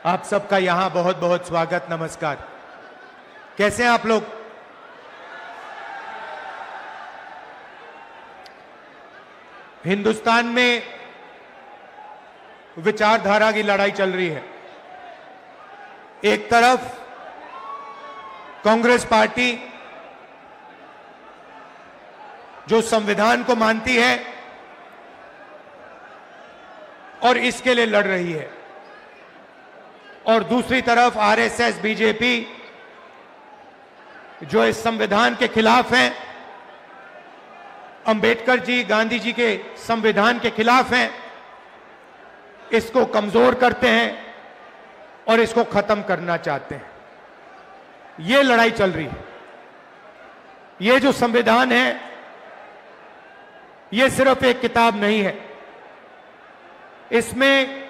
आप सबका यहां बहुत बहुत स्वागत, नमस्कार। कैसे हैं आप लोग? हिंदुस्तान में विचारधारा की लड़ाई चल रही है। एक तरफ कांग्रेस पार्टी जो संविधान को मानती है और इसके लिए लड़ रही है, और दूसरी तरफ आरएसएस, बीजेपी जो इस संविधान के खिलाफ हैं, अंबेडकर जी, गांधी जी के संविधान के खिलाफ हैं, इसको कमजोर करते हैं और इसको खत्म करना चाहते हैं। ये लड़ाई चल रही है। ये जो संविधान है, ये सिर्फ एक किताब नहीं है। इसमें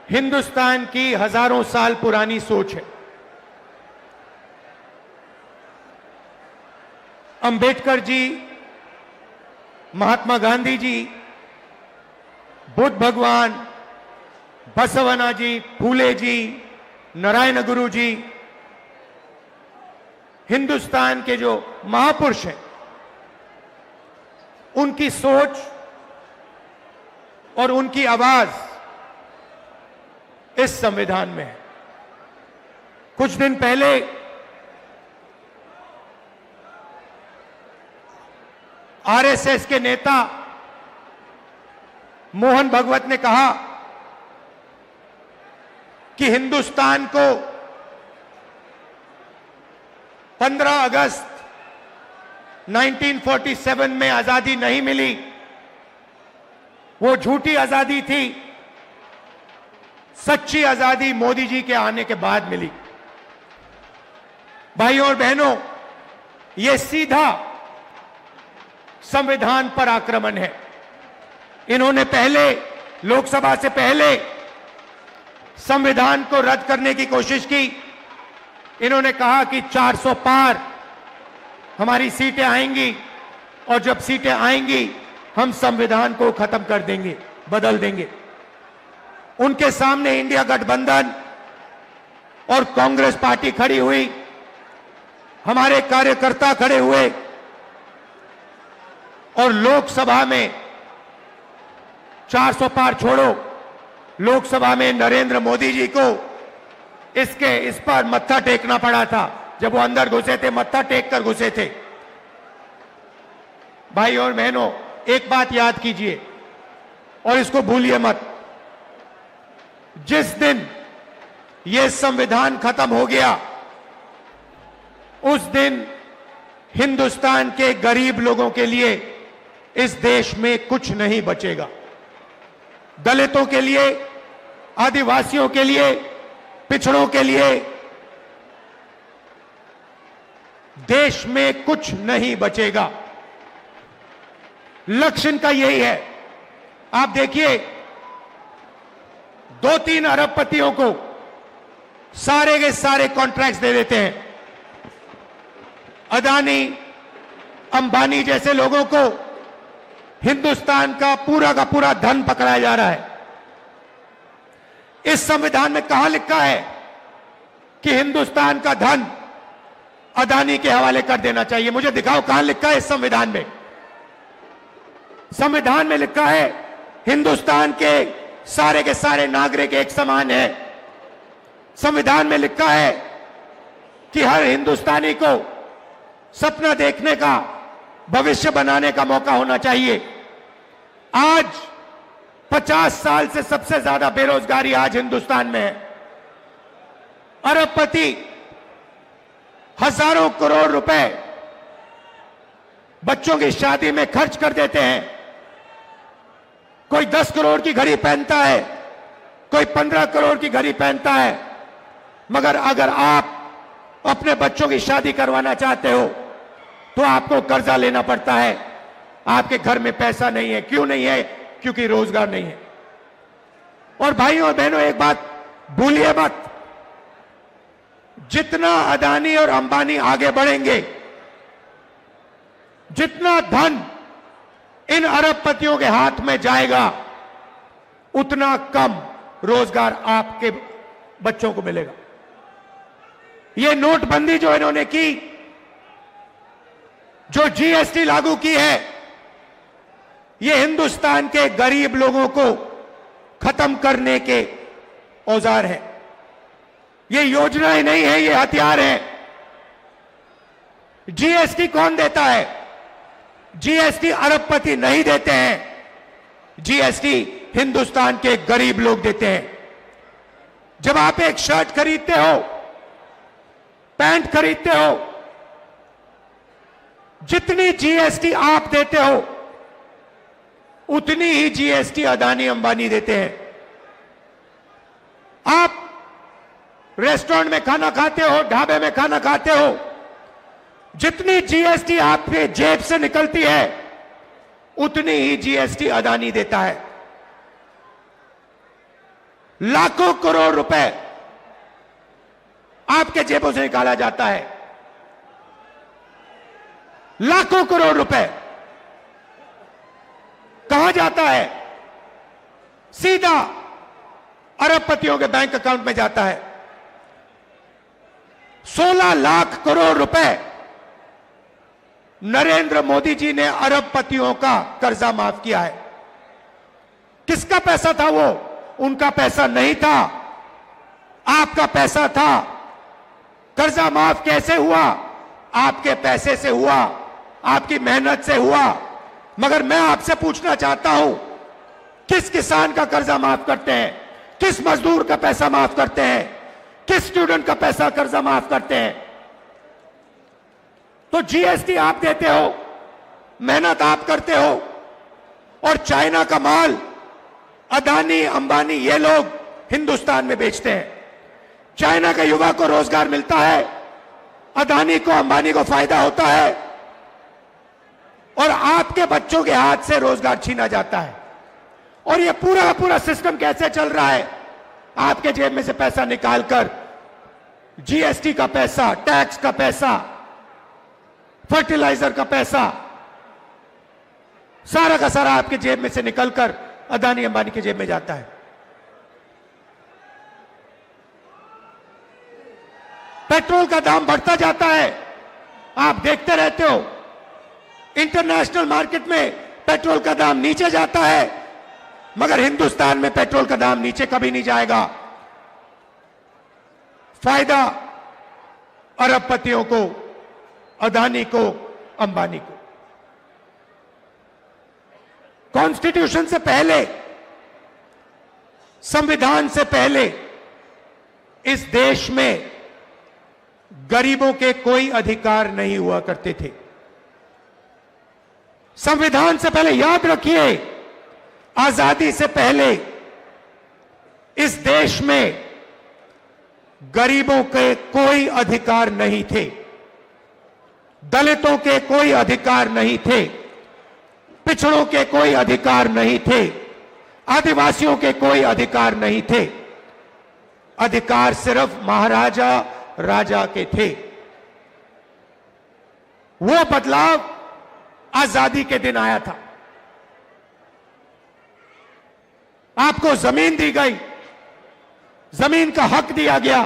हिंदुस्तान की हजारों साल पुरानी सोच है। अंबेडकर जी, महात्मा गांधी जी, बुद्ध भगवान, बसवना जी, फूले जी, नारायण गुरु जी, हिंदुस्तान के जो महापुरुष हैं, उनकी सोच और उनकी आवाज इस संविधान में है। कुछ दिन पहले आरएसएस के नेता मोहन भागवत ने कहा कि हिंदुस्तान को 15 अगस्त 1947 में आजादी नहीं मिली, वो झूठी आजादी थी। सच्ची आजादी मोदी जी के आने के बाद मिली। भाइयों और बहनों, यह सीधा संविधान पर आक्रमण है। इन्होंने पहले, लोकसभा से पहले, संविधान को रद्द करने की कोशिश की। इन्होंने कहा कि 400 पार हमारी सीटें आएंगी, और जब सीटें आएंगी हम संविधान को खत्म कर देंगे, बदल देंगे। उनके सामने इंडिया गठबंधन और कांग्रेस पार्टी खड़ी हुई, हमारे कार्यकर्ता खड़े हुए, और लोकसभा में 400 पार छोड़ो, लोकसभा में नरेंद्र मोदी जी को इस पर मत्था टेकना पड़ा था। जब वो अंदर घुसे थे, मत्था टेक कर घुसे थे। भाई और बहनों, एक बात याद कीजिए और इसको भूलिए मत। जिस दिन यह संविधान खत्म हो गया, उस दिन हिंदुस्तान के गरीब लोगों के लिए इस देश में कुछ नहीं बचेगा। दलितों के लिए, आदिवासियों के लिए, पिछड़ों के लिए देश में कुछ नहीं बचेगा। लक्ष्य का यही है। आप देखिए, 2-3 अरबपतियों को सारे के सारे कॉन्ट्रैक्ट्स दे देते हैं। अदानी, अंबानी जैसे लोगों को हिंदुस्तान का पूरा धन पकड़ाया जा रहा है। इस संविधान में कहां लिखा है कि हिंदुस्तान का धन अदानी के हवाले कर देना चाहिए? मुझे दिखाओ कहां लिखा है इस संविधान में। संविधान में लिखा है हिंदुस्तान के सारे नागरिक एक समान है। संविधान में लिखा है कि हर हिंदुस्तानी को सपना देखने का, भविष्य बनाने का मौका होना चाहिए। आज 50 साल से सबसे ज्यादा बेरोजगारी आज हिंदुस्तान में है। अरबपति हजारों करोड़ रुपए बच्चों की शादी में खर्च कर देते हैं। कोई 10 करोड़ की घड़ी पहनता है, कोई 15 करोड़ की घड़ी पहनता है, मगर अगर आप अपने बच्चों की शादी करवाना चाहते हो तो आपको कर्जा लेना पड़ता है। आपके घर में पैसा नहीं है। क्यों नहीं है? क्योंकि रोजगार नहीं है। और भाइयों और बहनों, एक बात भूलिए मत, जितना अदानी और अंबानी आगे बढ़ेंगे, जितना धन इन अरबपतियों के हाथ में जाएगा, उतना कम रोजगार आपके बच्चों को मिलेगा। ये नोटबंदी जो इन्होंने की, जो जीएसटी लागू की है, ये हिंदुस्तान के गरीब लोगों को खत्म करने के औजार है। ये योजनाएं नहीं है, ये हथियार है। जीएसटी कौन देता है? जीएसटी अरबपति नहीं देते हैं, जीएसटी हिंदुस्तान के गरीब लोग देते हैं। जब आप एक शर्ट खरीदते हो, पैंट खरीदते हो, जितनी जीएसटी आप देते हो उतनी ही जीएसटी अदानी अंबानी देते हैं। आप रेस्टोरेंट में खाना खाते हो, ढाबे में खाना खाते हो, जितनी जीएसटी आपके जेब से निकलती है उतनी ही जीएसटी अदानी देता है। लाखों करोड़ रुपए आपके जेबों से निकाला जाता है, लाखों करोड़ रुपए कहां जाता है? सीधा अरबपतियों के बैंक अकाउंट में जाता है। 16 लाख करोड़ रुपए नरेंद्र मोदी जी ने अरबपतियों का कर्जा माफ किया है। किसका पैसा था वो? उनका पैसा नहीं था, आपका पैसा था। कर्जा माफ कैसे हुआ? आपके पैसे से हुआ, आपकी मेहनत से हुआ। मगर मैं आपसे पूछना चाहता हूं, किस किसान का कर्जा माफ करते हैं? किस मजदूर का पैसा माफ करते हैं? किस स्टूडेंट का पैसा कर्जा माफ करते हैं? तो जीएसटी आप देते हो, मेहनत आप करते हो, और चाइना का माल अदानी अंबानी ये लोग हिंदुस्तान में बेचते हैं। चाइना के युवा को रोजगार मिलता है, अदानी को अंबानी को फायदा होता है, और आपके बच्चों के हाथ से रोजगार छीना जाता है। और ये पूरा का पूरा सिस्टम कैसे चल रहा है? आपके जेब में से पैसा निकालकर जीएसटी का पैसा, टैक्स का पैसा, फर्टिलाइजर का पैसा, सारा का सारा आपके जेब में से निकलकर अदानी अंबानी की जेब में जाता है। पेट्रोल का दाम बढ़ता जाता है, आप देखते रहते हो। इंटरनेशनल मार्केट में पेट्रोल का दाम नीचे जाता है, मगर हिंदुस्तान में पेट्रोल का दाम नीचे कभी नहीं जाएगा। फायदा अरबपतियों को, अदानी को, अंबानी को। कॉन्स्टिट्यूशन से पहले, संविधान से पहले इस देश में गरीबों के कोई अधिकार नहीं हुआ करते थे। संविधान से पहले, याद रखिए, आजादी से पहले इस देश में गरीबों के कोई अधिकार नहीं थे, दलितों के कोई अधिकार नहीं थे, पिछड़ों के कोई अधिकार नहीं थे, आदिवासियों के कोई अधिकार नहीं थे। अधिकार सिर्फ महाराजा राजा के थे। वो बदलाव आजादी के दिन आया था। आपको जमीन दी गई, जमीन का हक दिया गया,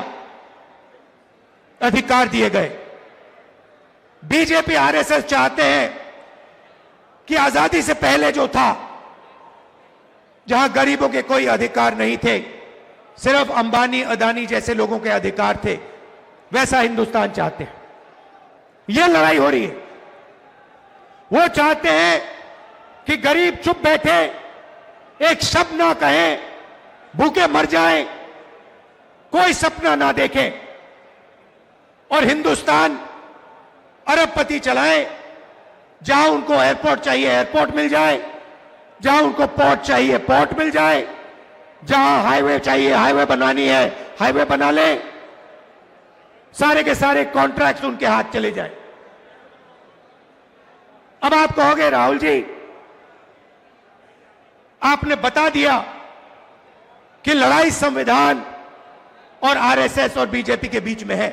अधिकार दिए गए। बीजेपी आरएसएस चाहते हैं कि आजादी से पहले जो था, जहां गरीबों के कोई अधिकार नहीं थे, सिर्फ अंबानी अदानी जैसे लोगों के अधिकार थे, वैसा हिंदुस्तान चाहते हैं। यह लड़ाई हो रही है। वो चाहते हैं कि गरीब चुप बैठे, एक शब्द ना कहें, भूखे मर जाएं, कोई सपना ना देखें, और हिंदुस्तान अरबपति चलाएं। जहां उनको एयरपोर्ट चाहिए एयरपोर्ट मिल जाए, जहां उनको पोर्ट चाहिए पोर्ट मिल जाए, जहां हाईवे चाहिए हाईवे बनानी है हाईवे बना ले, सारे के सारे कॉन्ट्रैक्ट उनके हाथ चले जाए। अब आप कहोगे राहुल जी, आपने बता दिया कि लड़ाई संविधान और आरएसएस और बीजेपी के बीच में है।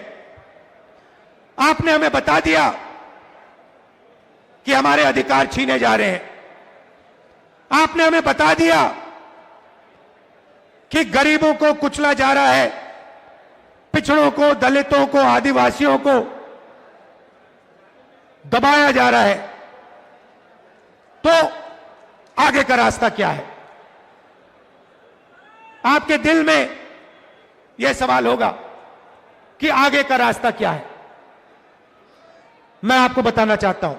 आपने हमें बता दिया कि हमारे अधिकार छीने जा रहे हैं। आपने हमें बता दिया कि गरीबों को कुचला जा रहा है, पिछड़ों को, दलितों को, आदिवासियों को दबाया जा रहा है, तो आगे का रास्ता क्या है? आपके दिल में यह सवाल होगा कि आगे का रास्ता क्या है। मैं आपको बताना चाहता हूं।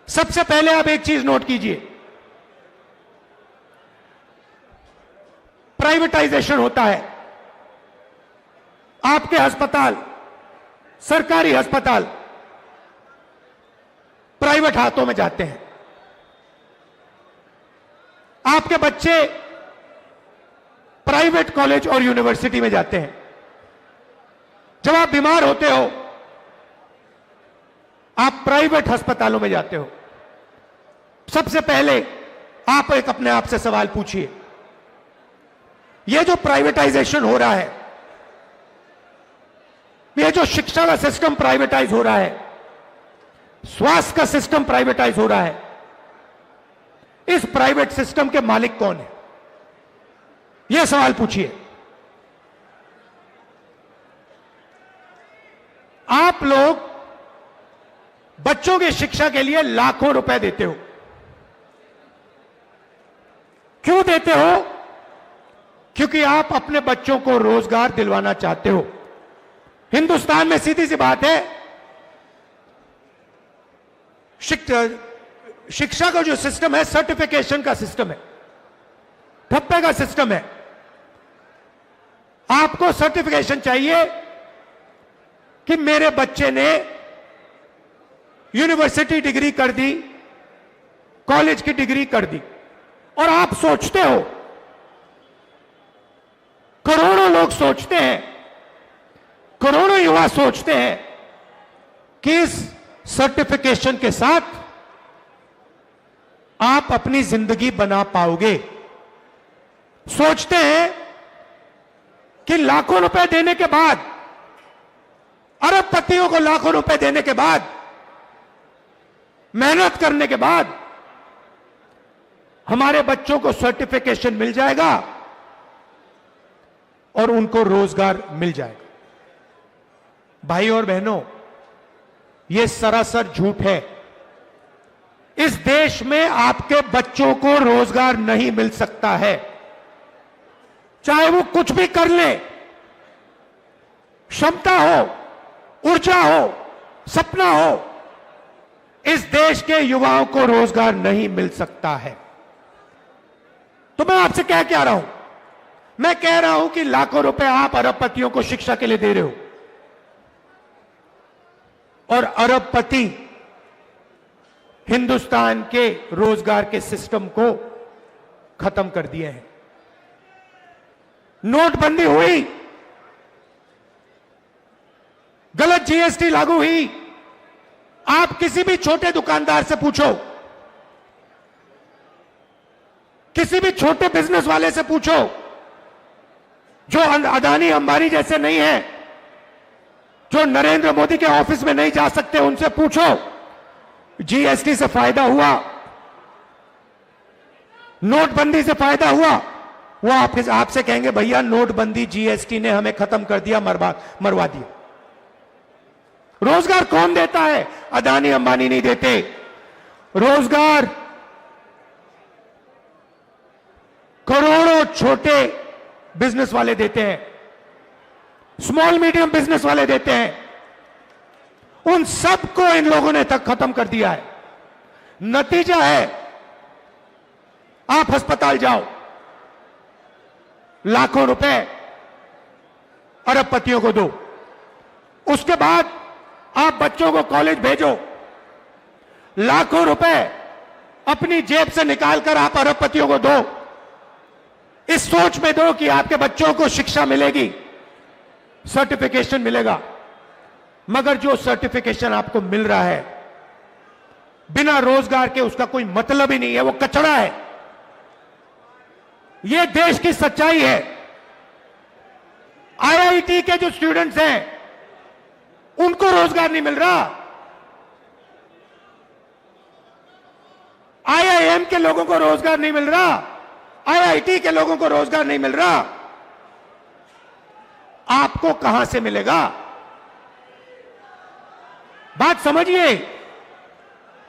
सबसे पहले आप एक चीज नोट कीजिए, प्राइवेटाइजेशन होता है। आपके अस्पताल, सरकारी अस्पताल प्राइवेट हाथों में जाते हैं। आपके बच्चे प्राइवेट कॉलेज और यूनिवर्सिटी में जाते हैं। जब आप बीमार होते हो, आप प्राइवेट अस्पतालों में जाते हो। सबसे पहले आप एक अपने आप से सवाल पूछिए, यह जो प्राइवेटाइजेशन हो रहा है, यह जो शिक्षा का सिस्टम प्राइवेटाइज हो रहा है, स्वास्थ्य का सिस्टम प्राइवेटाइज हो रहा है, इस प्राइवेट सिस्टम के मालिक कौन है? यह सवाल पूछिए। आप लोग बच्चों की शिक्षा के लिए लाखों रुपए देते हो। क्यों देते हो? क्योंकि आप अपने बच्चों को रोजगार दिलवाना चाहते हो। हिंदुस्तान में सीधी सी बात है, शिक्षा का जो सिस्टम है, सर्टिफिकेशन का सिस्टम है, ठप्पे का सिस्टम है। आपको सर्टिफिकेशन चाहिए कि मेरे बच्चे ने यूनिवर्सिटी डिग्री कर दी, कॉलेज की डिग्री कर दी, और आप सोचते हो, करोड़ों लोग सोचते हैं, करोड़ों युवा सोचते हैं कि इस सर्टिफिकेशन के साथ आप अपनी जिंदगी बना पाओगे। सोचते हैं कि लाखों रुपए देने के बाद, अरबपतियों को लाखों रुपए देने के बाद, मेहनत करने के बाद हमारे बच्चों को सर्टिफिकेशन मिल जाएगा और उनको रोजगार मिल जाएगा। भाई और बहनों, यह सरासर झूठ है। इस देश में आपके बच्चों को रोजगार नहीं मिल सकता है, चाहे वो कुछ भी कर ले। क्षमता हो, ऊर्जा हो, सपना हो, इस देश के युवाओं को रोजगार नहीं मिल सकता है। तो मैं आपसे क्या रहा हूं? मैं कह रहा हूं कि लाखों रुपए आप अरबपतियों को शिक्षा के लिए दे रहे हो, और अरबपति हिंदुस्तान के रोजगार के सिस्टम को खत्म कर दिए हैं। नोटबंदी हुई, गलत जीएसटी लागू हुई। आप किसी भी छोटे दुकानदार से पूछो, किसी भी छोटे बिजनेस वाले से पूछो, जो अदानी अंबानी जैसे नहीं है, जो नरेंद्र मोदी के ऑफिस में नहीं जा सकते, उनसे पूछो जीएसटी से फायदा हुआ, नोटबंदी से फायदा हुआ? वो आपसे कहेंगे भैया नोटबंदी, जीएसटी ने हमें खत्म कर दिया, मरवा दिया। रोजगार कौन देता है? अदानी अंबानी नहीं देते। रोजगार करोड़ों छोटे बिजनेस वाले देते हैं, स्मॉल मीडियम बिजनेस वाले देते हैं। उन सबको इन लोगों ने तक खत्म कर दिया है। नतीजा है, आप अस्पताल जाओ, लाखों रुपए अरबपतियों को दो, उसके बाद आप बच्चों को कॉलेज भेजो, लाखों रुपए अपनी जेब से निकालकर आप अरबपतियों को दो। इस सोच में दो कि आपके बच्चों को शिक्षा मिलेगी, सर्टिफिकेशन मिलेगा। मगर जो सर्टिफिकेशन आपको मिल रहा है बिना रोजगार के, उसका कोई मतलब ही नहीं है, वो कचरा है। यह देश की सच्चाई है। आईआईटी के जो स्टूडेंट्स हैं उनको रोजगार नहीं मिल रहा, आईआईएम के लोगों को रोजगार नहीं मिल रहा, आईआईटी के लोगों को रोजगार नहीं मिल रहा। आपको कहां से मिलेगा? बात समझिए,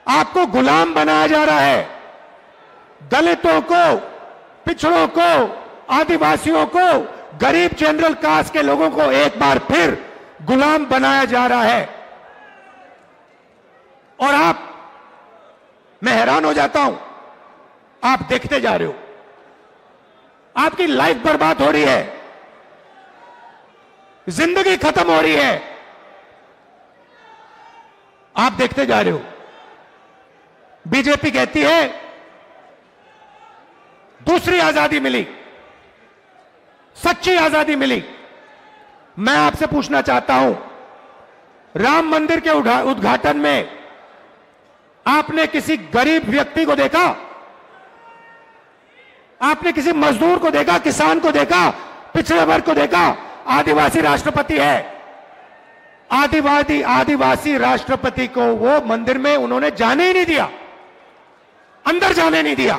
आपको गुलाम बनाया जा रहा है। दलितों को, पिछड़ों को, आदिवासियों को, गरीब जनरल कास्ट के लोगों को एक बार फिर गुलाम बनाया जा रहा है। और मैं हैरान हो जाता हूं, आप देखते जा रहे हो, आपकी लाइफ बर्बाद हो रही है, जिंदगी खत्म हो रही है, आप देखते जा रहे हो। बीजेपी कहती है दूसरी आजादी मिली, सच्ची आजादी मिली। मैं आपसे पूछना चाहता हूं, राम मंदिर के उद्घाटन में आपने किसी गरीब व्यक्ति को देखा? आपने किसी मजदूर को देखा, किसान को देखा, पिछड़े वर्ग को देखा? आदिवासी राष्ट्रपति है, आदिवासी राष्ट्रपति को वो मंदिर में उन्होंने जाने ही नहीं दिया, अंदर जाने नहीं दिया।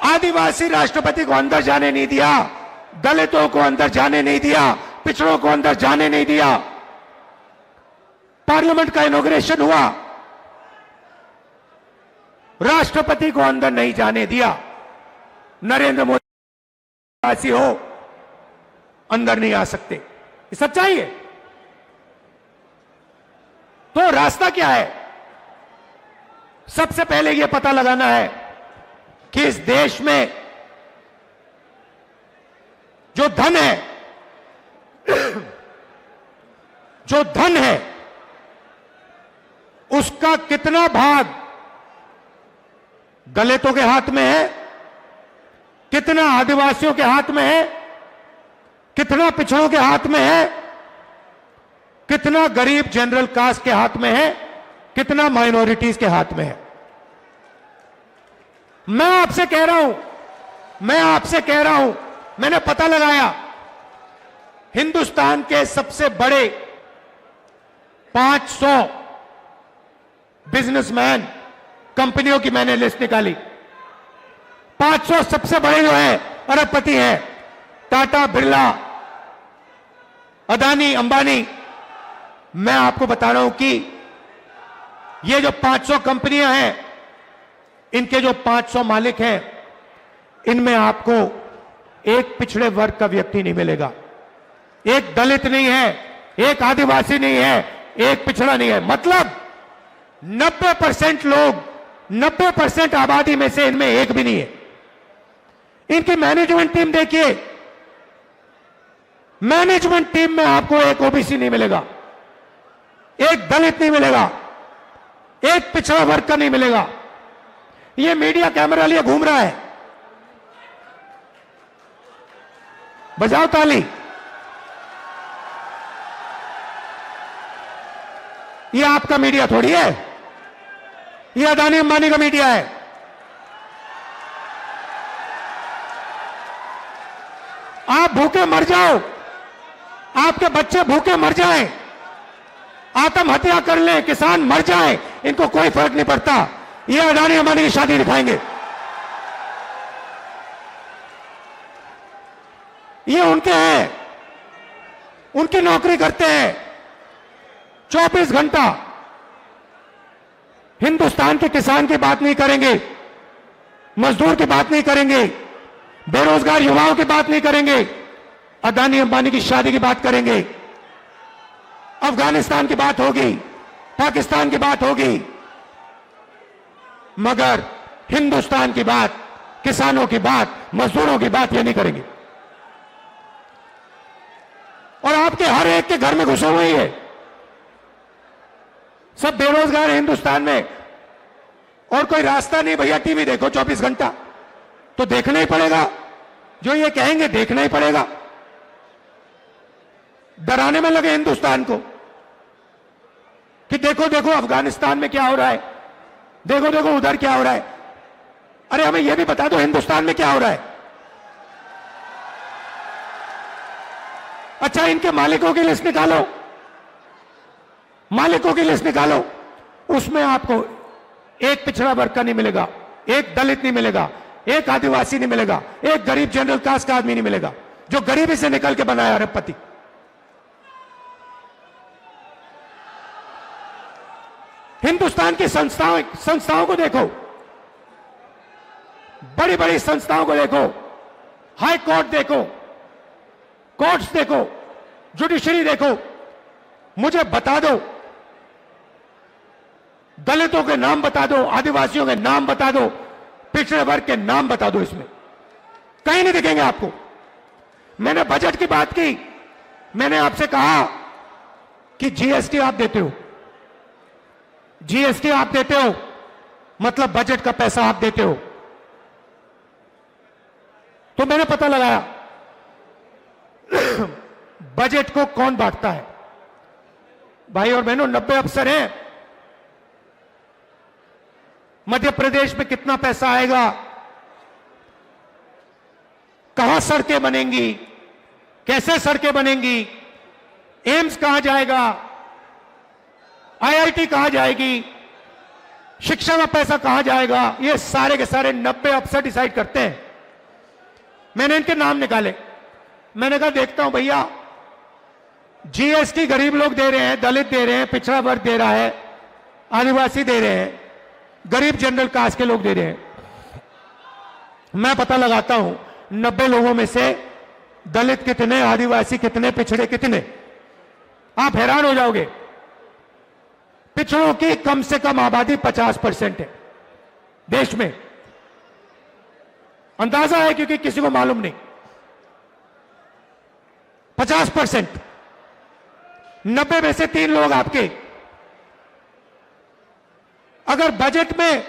आदिवासी राष्ट्रपति को अंदर जाने नहीं दिया, दलितों को अंदर जाने नहीं दिया, पिछड़ों को अंदर जाने नहीं दिया। पार्लियामेंट का इनॉग्रेशन हुआ, राष्ट्रपति को अंदर नहीं जाने दिया। नरेंद्र मोदी हो, अंदर नहीं आ सकते, ये सच्चाई है। तो रास्ता क्या है? सबसे पहले यह पता लगाना है कि इस देश में जो धन है, जो धन है, उसका कितना भाग दलितों के हाथ में है, कितना आदिवासियों के हाथ में है, कितना पिछड़ों के हाथ में है, कितना गरीब जनरल कास्ट के हाथ में है, कितना माइनॉरिटीज के हाथ में है। मैं आपसे कह रहा हूं, मैंने पता लगाया, हिंदुस्तान के सबसे बड़े 500 बिजनेसमैन, कंपनियों की मैंने लिस्ट निकाली। 500 सबसे बड़े जो हैं अरबपति हैं, टाटा, बिरला, अदानी, अंबानी। मैं आपको बता रहा हूं कि ये जो 500 कंपनियां हैं, इनके जो 500 मालिक हैं, इनमें आपको एक पिछड़े वर्ग का व्यक्ति नहीं मिलेगा, एक दलित नहीं है, एक आदिवासी नहीं है, एक पिछड़ा नहीं है। मतलब 90% लोग, 90% आबादी में से इनमें एक भी नहीं है। इनकी मैनेजमेंट टीम देखिए, मैनेजमेंट टीम में आपको एक ओबीसी नहीं मिलेगा, एक दलित नहीं मिलेगा, एक पिछड़ा वर्ग का नहीं मिलेगा। ये मीडिया कैमरा लिए घूम रहा है, बजाओ ताली। ये आपका मीडिया थोड़ी है, ये अदानी अंबानी का मीडिया है। आप भूखे मर जाओ, आपके बच्चे भूखे मर जाएं, आत्महत्या कर लें, किसान मर जाएं, इनको कोई फर्क नहीं पड़ता। ये अदानी अंबानी की शादी दिखाएंगे। ये उनके हैं, उनकी नौकरी करते हैं 24 घंटा। हिंदुस्तान के किसान की बात नहीं करेंगे, मजदूर की बात नहीं करेंगे, बेरोजगार युवाओं की बात नहीं करेंगे, अदानी अंबानी की शादी की बात करेंगे, अफगानिस्तान की बात होगी, पाकिस्तान की बात होगी, मगर हिंदुस्तान की बात, किसानों की बात, मजदूरों की बात ये नहीं करेंगे। और आपके हर एक के घर में घुसे हुए ही है, सब बेरोजगार है हिंदुस्तान में, और कोई रास्ता नहीं। भैया टीवी देखो 24 घंटा, तो देखना ही पड़ेगा, जो ये कहेंगे देखना ही पड़ेगा। डराने में लगे हिंदुस्तान को कि देखो देखो अफगानिस्तान में क्या हो रहा है, देखो देखो उधर क्या हो रहा है। अरे हमें यह भी बता दो हिंदुस्तान में क्या हो रहा है। अच्छा, इनके मालिकों की लिस्ट निकालो, मालिकों की लिस्ट निकालो, उसमें आपको एक पिछड़ा वर्ग का नहीं मिलेगा, एक दलित नहीं मिलेगा, एक आदिवासी नहीं मिलेगा, एक गरीब जनरल कास्ट का आदमी नहीं मिलेगा जो गरीबी से निकल के बनाया अरबपति। हिंदुस्तान की संस्थाओं को देखो, बड़ी बड़ी संस्थाओं को देखो, हाई कोर्ट देखो, कोर्ट्स देखो, जुडिशरी देखो। मुझे बता दो, दलितों के नाम बता दो, आदिवासियों के नाम बता दो, पिछड़े वर्ग के नाम बता दो, इसमें कहीं नहीं दिखेंगे आपको। मैंने बजट की बात की, मैंने आपसे कहा कि जीएसटी आप देते हो, जीएसटी आप देते हो, मतलब बजट का पैसा आप देते हो। तो मैंने पता लगाया बजट को कौन बांटता है। भाई और बहनों, 90 अफसर हैं। मध्य प्रदेश में कितना पैसा आएगा, कहां सड़कें बनेंगी, कैसे सड़कें बनेंगी, एम्स कहां जाएगा, आईआईटी कहां जाएगी, शिक्षा में पैसा कहां जाएगा, ये सारे के सारे 90 अफसर डिसाइड करते हैं। मैंने इनके नाम निकाले। मैंने कहा देखता हूं भैया, जीएसटी गरीब लोग दे रहे हैं, दलित दे रहे हैं, पिछड़ा वर्ग दे रहा है, आदिवासी दे रहे हैं, गरीब जनरल कास्ट के लोग दे रहे हैं। मैं पता लगाता हूं 90 लोगों में से दलित कितने, आदिवासी कितने, पिछड़े कितने। आप हैरान हो जाओगे। पिछड़ों की कम से कम आबादी 50% है देश में। अंदाजा है क्योंकि किसी को मालूम नहीं। 50%। 90 में से 3 लोग आपके। अगर बजट में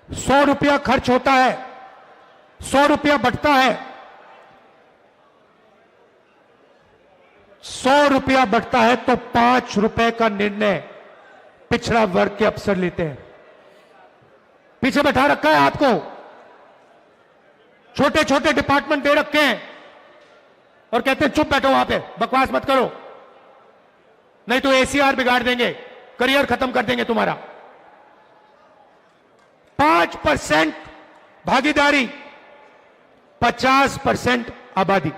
100 रुपया खर्च होता है, 100 रुपया बटता है, 100 रुपया बटता है, तो 5 रुपए का निर्णय पिछड़ा वर्ग के अफसर लेते हैं। पीछे बैठा रखा है आपको, छोटे छोटे डिपार्टमेंट दे रखे हैं और कहते हैं चुप बैठो, वहां पे बकवास मत करो, नहीं तो एसीआर बिगाड़ देंगे, करियर खत्म कर देंगे तुम्हारा। 5% भागीदारी, 50% आबादी।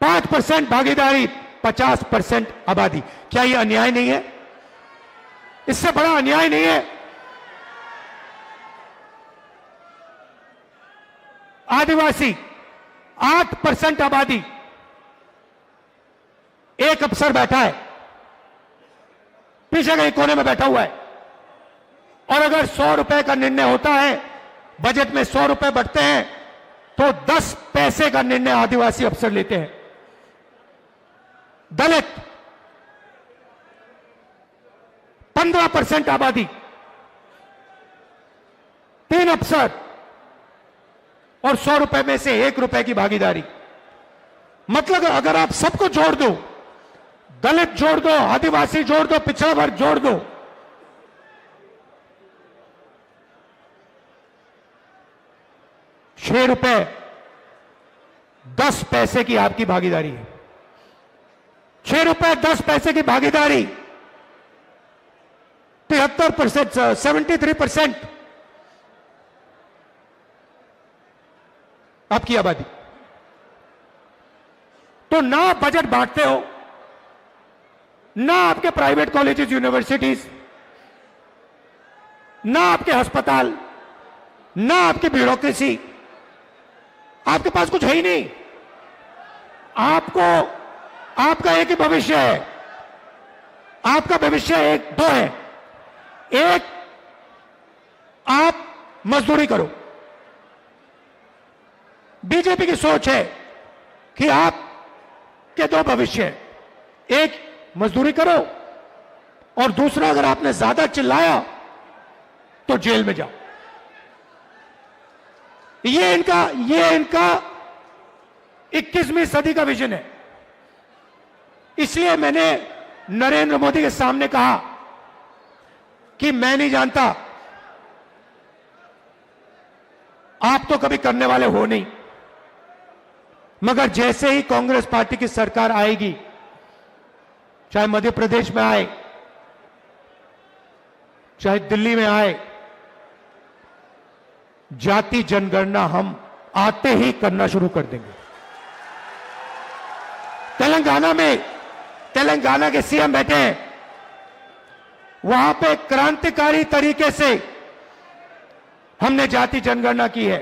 5% भागीदारी, 50% आबादी। क्या यह अन्याय नहीं है? इससे बड़ा अन्याय नहीं है। आदिवासी 8% आबादी, एक अफसर बैठा है, पीछे कहीं कोने में बैठा हुआ है। और अगर 100 रुपए का निर्णय होता है, बजट में 100 रुपए बढ़ते हैं, तो 10 पैसे का निर्णय आदिवासी अफसर लेते हैं। दलित 15% आबादी, 3 अफसर और 100 रुपए में से 1 रुपए की भागीदारी। मतलब अगर आप सबको जोड़ दो, दलित जोड़ दो, आदिवासी जोड़ दो, पिछड़ा वर्ग जोड़ दो, ₹6 10 पैसे की आपकी भागीदारी है। ₹6 10 पैसे की भागीदारी, 73%, 73% आपकी आबादी। तो ना बजट बांटते हो, ना आपके प्राइवेट कॉलेजेस, यूनिवर्सिटीज, ना आपके अस्पताल, ना आपकी ब्यूरोक्रेसी, आपके पास कुछ है ही नहीं। आपको आपका एक ही भविष्य है। आपका भविष्य एक दो है। एक, आप मजदूरी करो। बीजेपी की सोच है कि आप के 2 भविष्य है, एक मजदूरी करो और दूसरा, अगर आपने ज्यादा चिल्लाया तो जेल में जाओ। ये इनका 21वीं सदी का विजन है। इसलिए मैंने नरेंद्र मोदी के सामने कहा कि मैं नहीं जानता, आप तो कभी करने वाले हो नहीं, मगर जैसे ही कांग्रेस पार्टी की सरकार आएगी, चाहे मध्य प्रदेश में आए, चाहे दिल्ली में आए, जाति जनगणना हम आते ही करना शुरू कर देंगे। तेलंगाना के सीएम बैठे हैं, वहां पे क्रांतिकारी तरीके से हमने जाति जनगणना की है।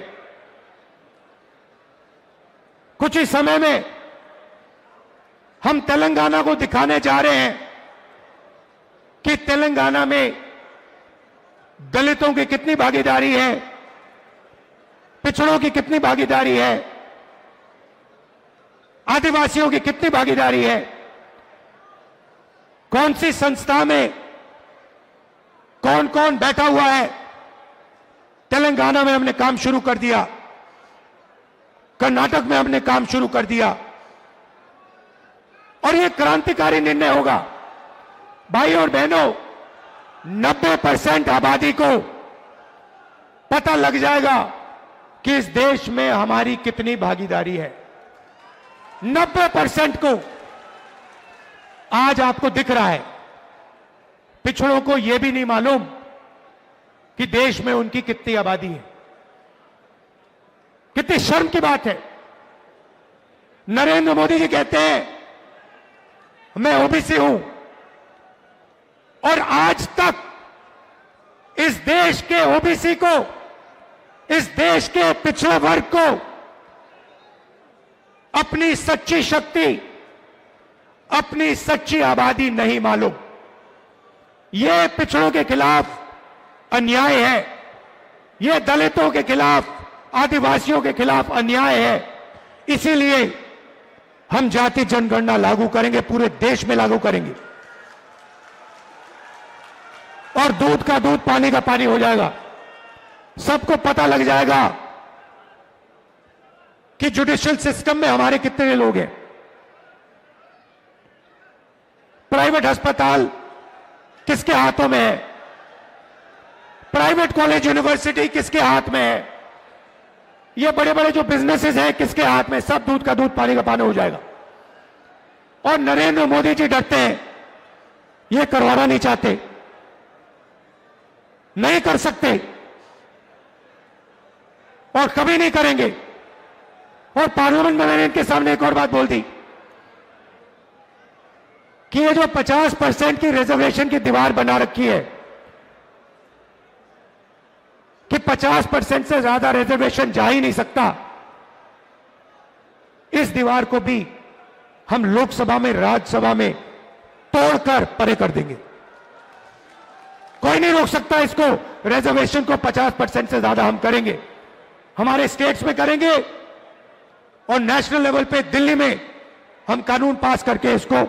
कुछ ही समय में हम तेलंगाना को दिखाने जा रहे हैं कि तेलंगाना में दलितों की कितनी भागीदारी है, पिछड़ों की कितनी भागीदारी है, आदिवासियों की कितनी भागीदारी है, कौन सी संस्था में कौन कौन बैठा हुआ है। तेलंगाना में हमने काम शुरू कर दिया, कर्नाटक में हमने काम शुरू कर दिया, और यह क्रांतिकारी निर्णय होगा। भाई और बहनों, 90% आबादी को पता लग जाएगा कि इस देश में हमारी कितनी भागीदारी है। 90% को आज आपको दिख रहा है। पिछड़ों को यह भी नहीं मालूम कि देश में उनकी कितनी आबादी है। कितनी शर्म की बात है। नरेंद्र मोदी जी कहते हैं मैं ओबीसी हूं, और आज तक इस देश के ओबीसी को, इस देश के पिछड़े वर्ग को अपनी सच्ची शक्ति, अपनी सच्ची आबादी नहीं मालूम। यह पिछड़ों के खिलाफ अन्याय है, यह दलितों के खिलाफ, आदिवासियों के खिलाफ अन्याय है। इसीलिए हम जाति जनगणना लागू करेंगे, पूरे देश में लागू करेंगे, और दूध का दूध पानी का पानी हो जाएगा। सबको पता लग जाएगा कि जुडिशियल सिस्टम में हमारे कितने लोग हैं। प्राइवेट अस्पताल किसके हाथों में है, प्राइवेट कॉलेज यूनिवर्सिटी किसके हाथ में है, ये बड़े बड़े जो बिजनेसेस हैं किसके हाथ में। सब दूध का दूध पानी का पानी हो जाएगा। और नरेंद्र मोदी जी डरते हैं, ये करवाना नहीं चाहते, नहीं कर सकते, और कभी नहीं करेंगे। और पार्लियामेंट में मैंने इनके सामने एक और बात बोल दी कि ये जो 50% की रिजर्वेशन की दीवार बना रखी है, कि 50% से ज्यादा रिजर्वेशन जा ही नहीं सकता, इस दीवार को भी हम लोकसभा में, राज्यसभा में तोड़कर परे कर देंगे। कोई नहीं रोक सकता इसको। रिजर्वेशन को 50% से ज्यादा हम करेंगे, हमारे स्टेट्स में करेंगे, और नेशनल लेवल पे दिल्ली में हम कानून पास करके इसको,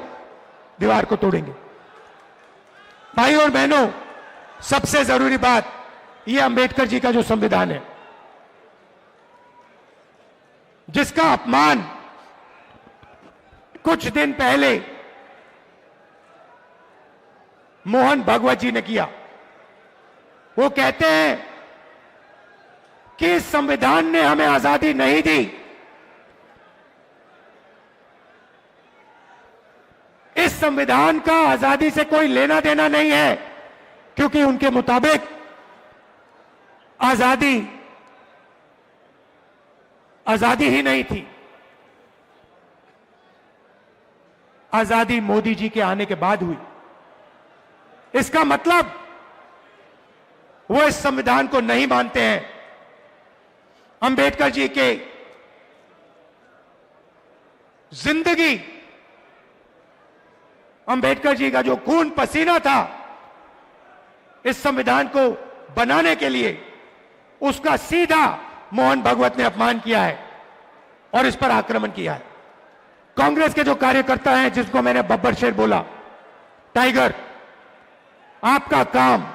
दीवार को तोड़ेंगे। भाई और बहनों, सबसे जरूरी बात, यह अंबेडकर जी का जो संविधान है, जिसका अपमान कुछ दिन पहले मोहन भागवत जी ने किया। वो कहते हैं कि इस संविधान ने हमें आजादी नहीं दी, इस संविधान का आजादी से कोई लेना देना नहीं है, क्योंकि उनके मुताबिक आजादी ही नहीं थी। आजादी मोदी जी के आने के बाद हुई। इसका मतलब वो इस संविधान को नहीं मानते हैं। अंबेडकर जी के जिंदगी, अंबेडकर जी का जो खून पसीना था इस संविधान को बनाने के लिए, उसका सीधा मोहन भागवत ने अपमान किया है और इस पर आक्रमण किया है। कांग्रेस के जो कार्यकर्ता हैं, जिसको मैंने बब्बर शेर बोला, टाइगर, आपका काम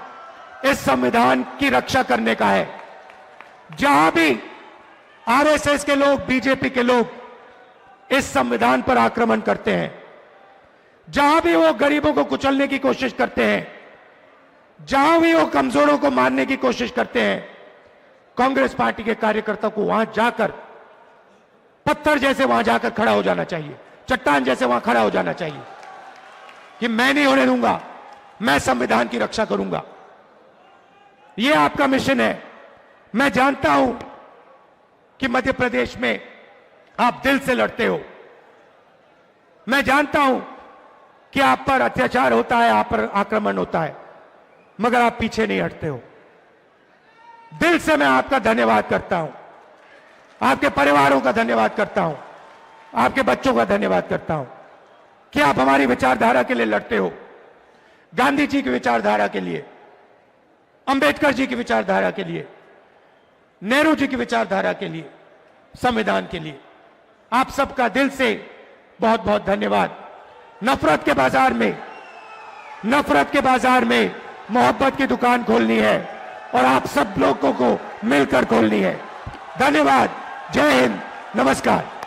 इस संविधान की रक्षा करने का है। जहां भी आरएसएस के लोग, बीजेपी के लोग इस संविधान पर आक्रमण करते हैं, जहां भी वो गरीबों को कुचलने की कोशिश करते हैं, जहां भी वो कमजोरों को मारने की कोशिश करते हैं, कांग्रेस पार्टी के कार्यकर्ता को वहां जाकर पत्थर जैसे वहां जाकर खड़ा हो जाना चाहिए, चट्टान जैसे वहां खड़ा हो जाना चाहिए कि मैं नहीं होने दूंगा, मैं संविधान की रक्षा करूंगा। यह आपका मिशन है। मैं जानता हूं कि मध्य प्रदेश में आप दिल से लड़ते हो। मैं जानता हूं कि आप पर अत्याचार होता है, आप पर आक्रमण होता है, मगर आप पीछे नहीं हटते हो। दिल से मैं आपका धन्यवाद करता हूं, आपके परिवारों का धन्यवाद करता हूं, आपके बच्चों का धन्यवाद करता हूं कि आप हमारी विचारधारा के लिए लड़ते हो। गांधी जी की विचारधारा के लिए, अंबेडकर जी की विचारधारा के लिए, नेहरू जी की विचारधारा के लिए, संविधान के लिए। आप सबका दिल से बहुत बहुत धन्यवाद। नफरत के बाजार में मोहब्बत की दुकान खोलनी है और आप सब लोगों को मिलकर खोलनी है। धन्यवाद। जय हिंद। नमस्कार।